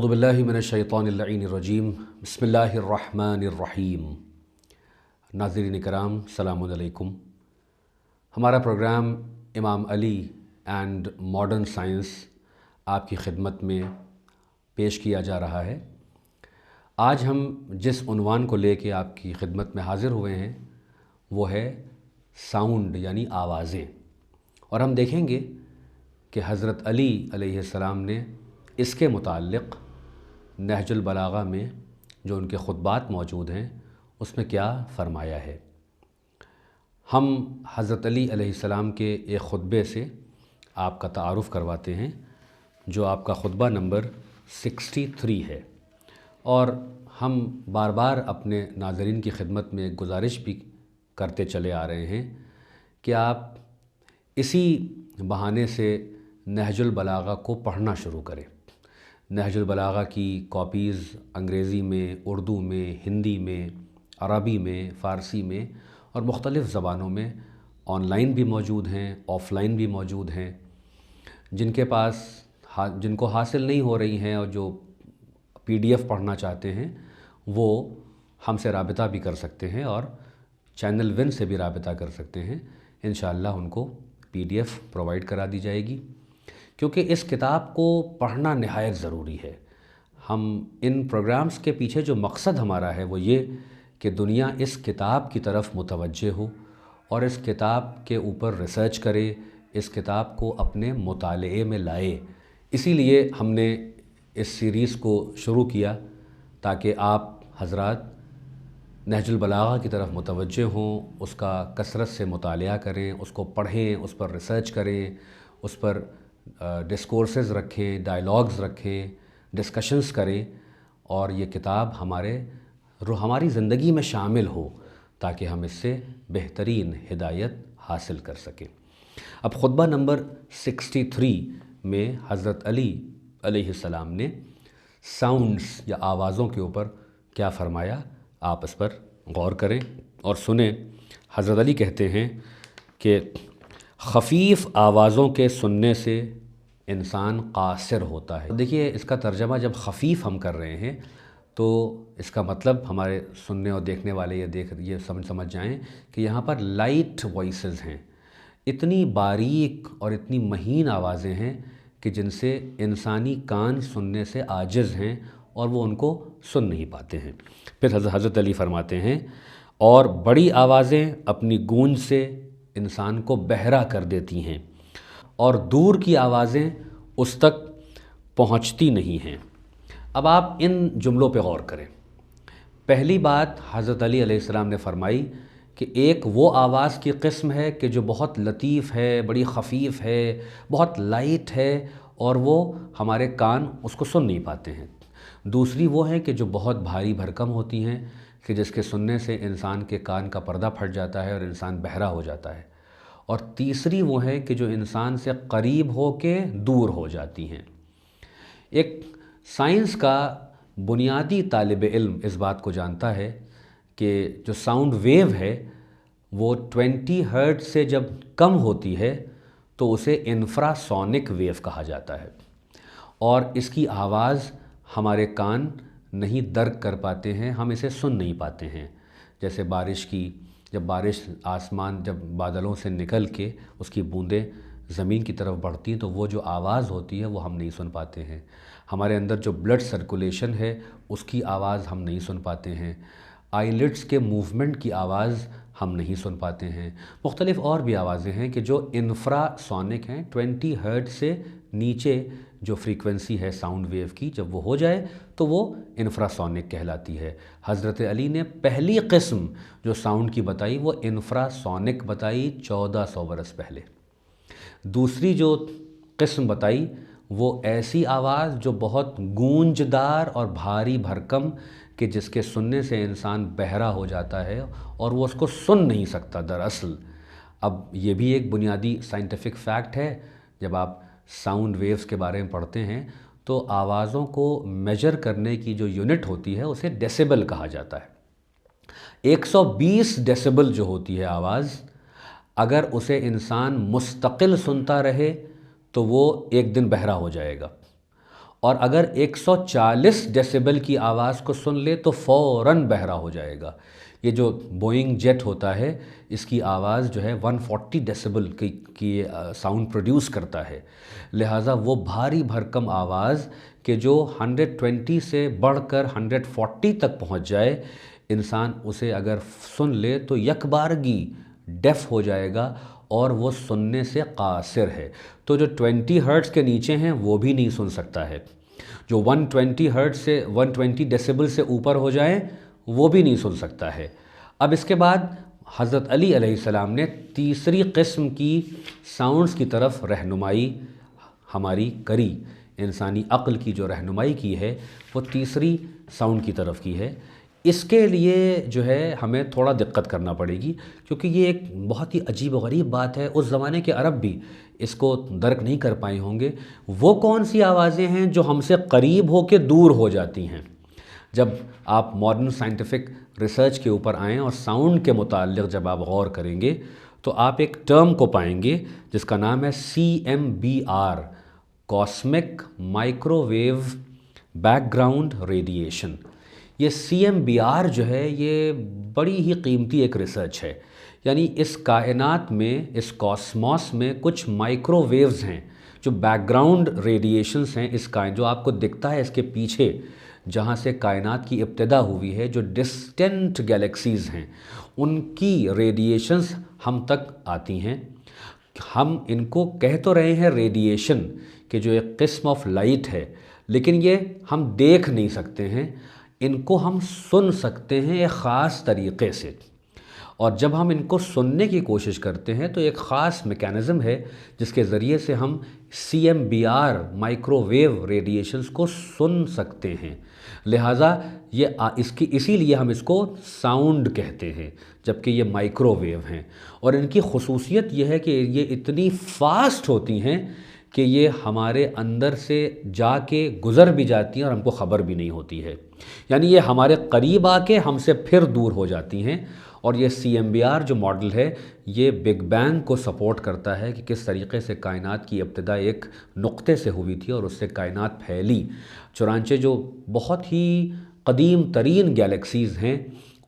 अऊज़ु बिल्लाहि मिनश्शैतानिर्रजीम बिस्मिल्लाहिर्रहमानिर्रहीम। नाज़रीन किराम सलामुन अलैकुम। हमारा प्रोग्राम इमाम अली एंड मॉडर्न साइंस आपकी खिदमत में पेश किया जा रहा है। आज हम जिस उन्वान को लेके आपकी खिदमत में हाज़िर हुए हैं वो है साउंड यानी आवाज़ें, और हम देखेंगे कि हज़रत अली अलैहिस्सलाम ने इसके मुताल्लिक़ नहजुल बलागा में जो उनके ख़ुतबात मौजूद हैं उसमें क्या फ़रमाया है। हम हज़रत अली अलैहिस्सलाम के एक ख़ुतबे से आपका तारुफ़ करवाते हैं जो आपका ख़ुतबा नंबर 63 है, और हम बार बार अपने नाज़रीन की खिदमत में गुजारिश भी करते चले आ रहे हैं कि आप इसी बहाने से नहजुल बलागा को पढ़ना शुरू करें। नहजुल बलागा की कॉपीज़ अंग्रेज़ी में, उर्दू में, हिंदी में, अरबी में, फ़ारसी में और मुख्तलिफ़ ज़बानों में ऑनलाइन भी मौजूद हैं, ऑफ़लाइन भी मौजूद हैं। जिनको हासिल नहीं हो रही हैं और जो PDF पढ़ना चाहते हैं वो हमसे राबिता भी कर सकते हैं और चैनल विन से भी राबिता कर सकते हैं। इंशाअल्लाह उनको PDF प्रोवाइड करा दी जाएगी, क्योंकि इस किताब को पढ़ना निहायत ज़रूरी है। हम इन प्रोग्राम्स के पीछे जो मकसद हमारा है वो ये कि दुनिया इस किताब की तरफ मुतवज्जे हो और इस किताब के ऊपर रिसर्च करे, इस किताब को अपने मुताले में लाए। इसीलिए हमने इस सीरीज़ को शुरू किया ताकि आप हज़रात नहजुल बलागा की तरफ मुतवज्जे हों, उसका कसरत से मुतालिया करें, उसको पढ़ें, उस पर रिसर्च करें, उस पर डिस्कोर्सेस रखें, डायलॉग्स रखें, डिस्कशंस करें, और ये किताब हमारी ज़िंदगी में शामिल हो ताकि हम इससे बेहतरीन हिदायत हासिल कर सकें। अब ख़ुतबा नंबर 63 में हज़रत अली अलैहिस्सलाम ने साउंड्स या आवाज़ों के ऊपर क्या फ़रमाया, आप इस पर गौर करें और सुने। हज़रत अली कहते हैं कि ख़फ़ीफ़ आवाज़ों के सुनने से इंसान क़ासिर होता है। देखिए, इसका तर्जमा जब ख़फ़ीफ़ हम कर रहे हैं तो इसका मतलब हमारे सुनने और देखने वाले ये समझ जाएं कि यहाँ पर लाइट वॉइसेस हैं, इतनी बारीक और इतनी महीन आवाज़ें हैं कि जिनसे इंसानी कान सुनने से आजिज़ हैं और वो उनको सुन नहीं पाते हैं। फिर हज़रत अली फ़रमाते हैं, और बड़ी आवाज़ें अपनी गूंज से इंसान को बहरा कर देती हैं और दूर की आवाज़ें उस तक पहुंचती नहीं हैं। अब आप इन जुमलों पे गौर करें। पहली बात हज़रत अली अलैहिस्सलाम ने फ़रमाई कि एक वो आवाज़ की किस्म है कि जो बहुत लतीफ़ है, बड़ी ख़फ़ीफ़ है, बहुत लाइट है और वो हमारे कान उसको सुन नहीं पाते हैं। दूसरी वो है कि जो बहुत भारी भरकम होती हैं कि जिसके सुनने से इंसान के कान का पर्दा फट जाता है और इंसान बहरा हो जाता है। और तीसरी वो है कि जो इंसान से करीब हो के दूर हो जाती हैं। एक साइंस का बुनियादी तालिब इल्म इस बात को जानता है कि जो साउंड वेव है वो 20 हर्ट्ज़ से जब कम होती है तो उसे इंफ्रासोनिक वेव कहा जाता है, और इसकी आवाज़ हमारे कान नहीं दर्क कर पाते हैं, हम इसे सुन नहीं पाते हैं। जैसे जब बादलों से निकल के उसकी बूंदें ज़मीन की तरफ बढ़ती हैं तो वो जो आवाज़ होती है वो हम नहीं सुन पाते हैं। हमारे अंदर जो ब्लड सर्कुलेशन है उसकी आवाज़ हम नहीं सुन पाते हैं। आईलिड्स के मूवमेंट की आवाज़ हम नहीं सुन पाते हैं। मुख्तलिफ़ और भी आवाज़ें हैं कि जो इंफ्रासोनिक हैं, 20 हर्ट्ज़ से नीचे जो फ्रीक्वेंसी है साउंड वेव की, जब वो हो जाए तो वो इंफ्रासोनिक कहलाती है। हज़रत अली ने पहली किस्म जो साउंड की बताई वो इंफ्रासोनिक बताई 1400 बरस पहले। दूसरी जो किस्म बताई वो ऐसी आवाज़ जो बहुत गूंजदार और भारी भरकम कि जिसके सुनने से इंसान बहरा हो जाता है और वो उसको सुन नहीं सकता दरअसल। अब ये भी एक बुनियादी साइंटिफिक फैक्ट है। जब आप साउंड वेव्स के बारे में पढ़ते हैं तो आवाज़ों को मेजर करने की जो यूनिट होती है उसे डेसिबल कहा जाता है। 120 डेसिबल जो होती है आवाज़, अगर उसे इंसान मुस्तकिल सुनता रहे तो वो एक दिन बहरा हो जाएगा, اور اگر 140 ڈیسیبل کی آواز کو سن لے تو فوراً بہرا ہو جائے گا۔ یہ جو بوئنگ جیٹ ہوتا ہے اس کی آواز جو ہے 140 ڈیسیبل کی ساؤنڈ پروڈیوس کرتا ہے، لہٰذا وہ بھاری بھرکم آواز کہ جو 120 سے بڑھ کر 140 تک پہنچ جائے، انسان اسے اگر سن لے تو یک بارگی ڈیف ہو جائے گا اور وہ سننے سے قاصر ہے۔ تو جو 20 ہرٹز کے نیچے ہیں وہ بھی نہیں سن سکتا ہے، جو 120 ہرٹز سے 120 ڈیسیبل سے اوپر ہو جائیں وہ بھی نہیں سن سکتا ہے۔ اب اس کے بعد حضرت علی علیہ السلام نے تیسری قسم کی ساؤنڈز کی طرف رہنمائی ہماری کری، انسانی عقل کی جو رہنمائی کی ہے وہ تیسری ساؤنڈ کی طرف کی ہے۔ اس کے لیے جو ہے ہمیں تھوڑا دقت کرنا پڑے گی، کیونکہ یہ ایک بہت ہی عجیب و غریب بات ہے، اس زمانے کے عرب بھی اس کو درک نہیں کر پائے ہوں گے۔ وہ کون سی آوازیں ہیں جو ہم سے قریب ہو کے دور ہو جاتی ہیں؟ جب آپ ماڈرن سائنٹیفک ریسرچ کے اوپر آئیں اور ساؤنڈ کے متعلق جب آپ غور کریں گے تو آپ ایک ٹرم کو پائیں گے جس کا نام ہے CMBR، cosmic microwave background radiation. یہ CMBR جو ہے یہ بڑی ہی قیمتی ایک ریسرچ ہے، یعنی اس کائنات میں، اس کاسموس میں کچھ مائکرو ویوز ہیں جو بیک گراؤنڈ ریڈیشنز ہیں، اس جو آپ کو دکھتا ہے اس کے پیچھے جہاں سے کائنات کی ابتدا ہوئی ہے، جو ڈسٹنٹ گیلیکسیز ہیں ان کی ریڈیشنز ہم تک آتی ہیں۔ ہم ان کو کہہ تو رہے ہیں ریڈیشن کہ جو ایک قسم آف لائٹ ہے، لیکن یہ ہم دیکھ نہیں سکتے ہیں، ان کو ہم سن سکتے ہیں ایک خاص طریقے سے۔ اور جب ہم ان کو سننے کی کوشش کرتے ہیں تو ایک خاص میکینزم ہے جس کے ذریعے سے ہم CMBR مائکرو ویو ریڈیشنز کو سن سکتے ہیں، لہٰذا اسی لیے ہم اس کو ساؤنڈ کہتے ہیں، جبکہ یہ مائکرو ویو ہیں۔ اور ان کی خصوصیت یہ ہے کہ یہ اتنی فاسٹ ہوتی ہیں کہ یہ ہمارے اندر سے جا کے گزر بھی جاتی ہیں اور ہم کو خبر بھی نہیں ہوتی ہے، یعنی یہ ہمارے قریب آ کے ہم سے پھر دور ہو جاتی ہیں۔ اور یہ CMBR جو ماڈل ہے یہ بگ بینگ کو سپورٹ کرتا ہے کہ کس طریقے سے کائنات کی ابتدا ایک نقطے سے ہوئی تھی اور اس سے کائنات پھیلی، چنانچہ جو بہت ہی قدیم ترین گیلیکسیز ہیں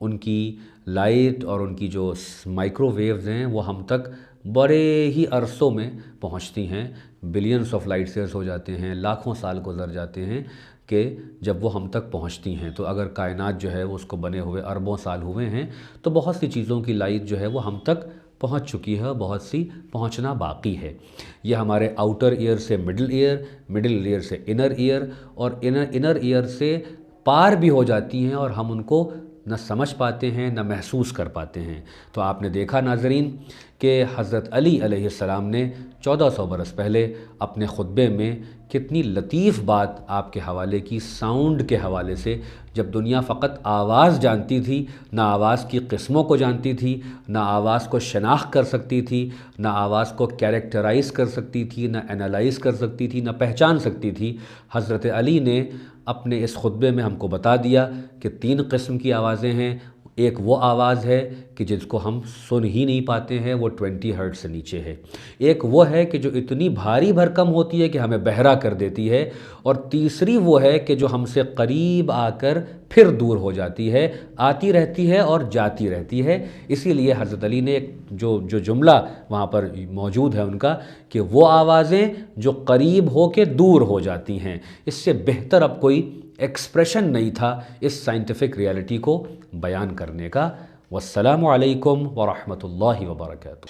ان کی لائٹ اور ان کی جو مائکرو ویوز ہیں وہ ہم تک بڑے ہی عرصوں میں پہنچتی ہیں، بلینس آف لائٹ ایئرز ہو جاتے ہیں، لاکھوں سال گزر جاتے ہیں کہ جب وہ ہم تک پہنچتی ہیں۔ تو اگر کائنات جو ہے وہ اس کو بنے ہوئے اربوں سال ہوئے ہیں تو بہت سی چیزوں کی لائٹ جو ہے وہ ہم تک پہنچ چکی ہے، بہت سی پہنچنا باقی ہے۔ یہ ہمارے آؤٹر ایئر سے مڈل ایئر، مڈل ایئر سے انر ایئر اور انر ایئر سے پار بھی ہو جاتی ہیں اور ہم ان کو نہ سمجھ پاتے ہیں نہ محسوس کر پاتے ہیں۔ تو آپ نے دیکھا ناظرین کہ حضرت علی علیہ السلام نے 1400 برس پہلے اپنے خطبے میں کتنی لطیف بات آپ کے حوالے کی، ساؤنڈ کے حوالے سے، جب دنیا فقط آواز جانتی تھی، نہ آواز کی قسموں کو جانتی تھی، نہ آواز کو شناخت کر سکتی تھی، نہ آواز کو کیریکٹرائز کر سکتی تھی، نہ انالائز کر سکتی تھی، نہ پہچان سکتی تھی، حضرت علی نے اپنے اس خطبے میں ہم کو بتا دیا کہ 3 قسم کی آوازیں ہیں۔ ایک وہ آواز ہے کہ جس کو ہم سن ہی نہیں پاتے ہیں، وہ 20 ہرٹز سے نیچے ہے۔ ایک وہ ہے کہ جو اتنی بھاری بھرکم ہوتی ہے کہ ہمیں بہرا کر دیتی ہے، اور تیسری وہ ہے کہ جو ہم سے قریب آ کر پھر دور ہو جاتی ہے، آتی رہتی ہے اور جاتی رہتی ہے۔ اسی لیے حضرت علی نے جو جملہ وہاں پر موجود ہے ان کا کہ وہ آوازیں جو قریب ہو کے دور ہو جاتی ہیں، اس سے بہتر اب کوئی ایکسپریشن نہیں تھا اس سائنٹیفک ریالٹی کو بیان کرنے کا۔ والسلام علیکم ورحمۃ اللہ وبرکاتہ۔